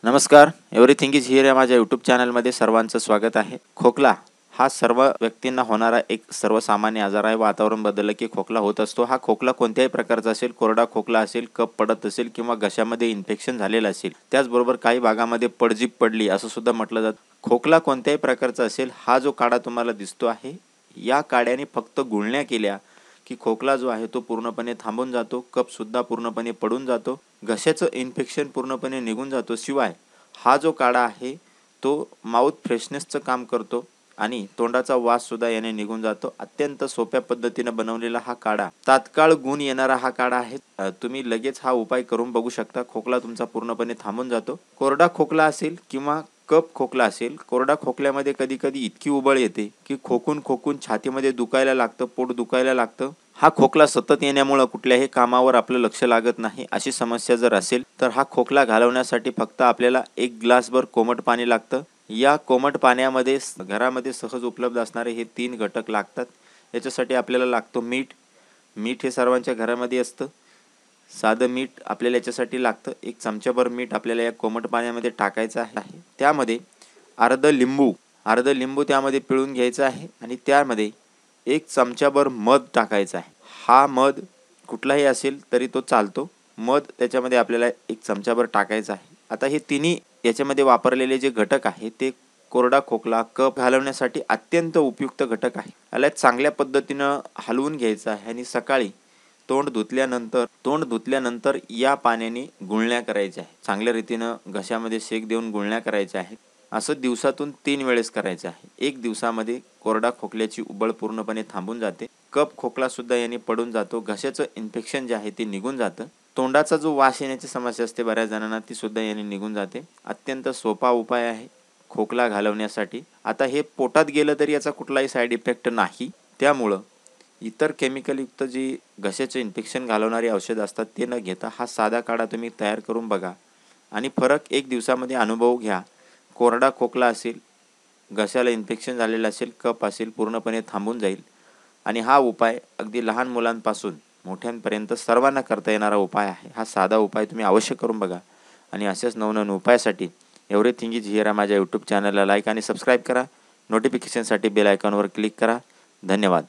नमस्कार, everything is here या माझ्या यूट्यूब चॅनलमध्ये सर्वांचं स्वागत आहे। खोकला हा सर्व व्यक्तींना होणारा एक सर्वसामान्य आजार आहे। वातावरण बदललं की खोकला होत असतो। हा खोकला कोणत्याही प्रकारचा असेल, कोरडा खोकला असेल, कफ पडत असेल किंवा घशामध्ये इन्फेक्शन झालेलं असेल, त्याचबरोबर काही भागामध्ये पडजीप पडली असं सुद्धा म्हटलं जातं। खोकला कोणत्याही प्रकारचा असेल, हा जो काढा तुम्हाला दिसतो आहे, या काढ्याने फक्त गुळण्या केल्या की खोकला जो आहे तो पूर्णपणे थांबून जातो, कफसुद्धा पूर्णपणे पडून जातो, घशाचं इन्फेक्शन पूर्णपणे निघून जातो। शिवाय हा जो काढा आहे तो माउथ फ्रेशनेसचं काम करतो आणि तोंडाचा वास सुद्धा याने निघून जातो। अत्यंत सोप्या पद्धतीने बनवलेला हा काढा, तात्काळ गुण येणारा हा काढा आहे। तुम्ही लगेच हा उपाय करून बघू शकता। खोकला तुमचा पूर्णपणे थांबून जातो। कोरडा खोकला असेल किंवा कफ खोकला असेल, कोरडा खोकल्यामध्ये कधी कधी इतकी उबळ येते की खोकून खोकून छातीमध्ये दुखायला लागतं, पोट दुखायला लागतं। हा खोकला सतत येण्यामुळे कुठल्याही कामावर आपलं लक्ष लागत नाही, अशी समस्या जर असेल तर हा खोकला घालवण्यासाठी फक्त आपल्याला एक ग्लासभर कोमट पाणी लागतं। या कोमट पाण्यामध्ये घरामध्ये सहज उपलब्ध असणारे हे 3 घटक लागतात। याच्यासाठी आपल्याला लागतो मीठ। मीठ हे सर्वांच्या घरामध्ये असतं। साधं मीठ आपल्याला याच्यासाठी लागतं। 1 चमचाभर मीठ आपल्याला या कोमट पाण्यामध्ये टाकायचं आहे। त्यामध्ये अर्ध लिंबू त्यामध्ये पिळून घ्यायचं आहे आणि त्यामध्ये 1 चमचाभर मध टाकायचा आहे। हा मध कुठलाही असेल तरी तो चालतो। मध त्याच्यामध्ये आपल्याला 1 चमचाभर टाकायचा आहे। आता हे तिन्ही याच्यामध्ये वापरलेले जे घटक आहे ते कोरडा खोकला, कफ घालवण्यासाठी अत्यंत उपयुक्त घटक आहे। याला चांगल्या पद्धतीनं हलवून घ्यायचं आहे आणि सकाळी तोंड धुतल्यानंतर या पाण्याने गुळण्या करायच्या आहे। चांगल्या रीतीनं घशामध्ये शेक देऊन गुळण्या करायच्या आहेत। असं दिवसातून 3 वेळेस करायचं आहे। 1 दिवसामध्ये कोरडा खोकल्याची उबळ पूर्णपणे थांबून जाते, कफ खोकला सुद्धा याने पडून जातो, घशाचं इन्फेक्शन जे आहे ते निघून जातं, तोंडाचा जो वास येण्याची समस्या असते बऱ्याच जणांना ती सुद्धा याने निघून जाते। अत्यंत सोपा उपाय आहे खोकला घालवण्यासाठी। आता हे पोटात गेलं तरी याचा कुठलाही साईड इफेक्ट नाही, त्यामुळं इतर केमिकलयुक्त जी घशाचे इन्फेक्शन घालवणारी औषधं असतात ते न घेता हा साधा काढा तुम्ही तयार करून बघा आणि फरक 1 दिवसामध्ये अनुभव घ्या। कोरडा खोकला असेल, घशाला इन्फेक्शन झालेलं असेल, कफ असेल, पूर्णपणे थांबून जाईल आणि हा उपाय अगदी लहान मुलांपासून मोठ्यांपर्यंत सर्वांना करता येणारा उपाय आहे। हा साधा उपाय तुम्ही अवश्य करून बघा आणि असेच नवनवीन उपायासाठी एव्हरीथिंग इज हिअर माझ्या यूट्यूब चॅनलला लाईक आणि सबस्क्राईब करा। नोटिफिकेशनसाठी बेल आयकॉनवर क्लिक करा। धन्यवाद।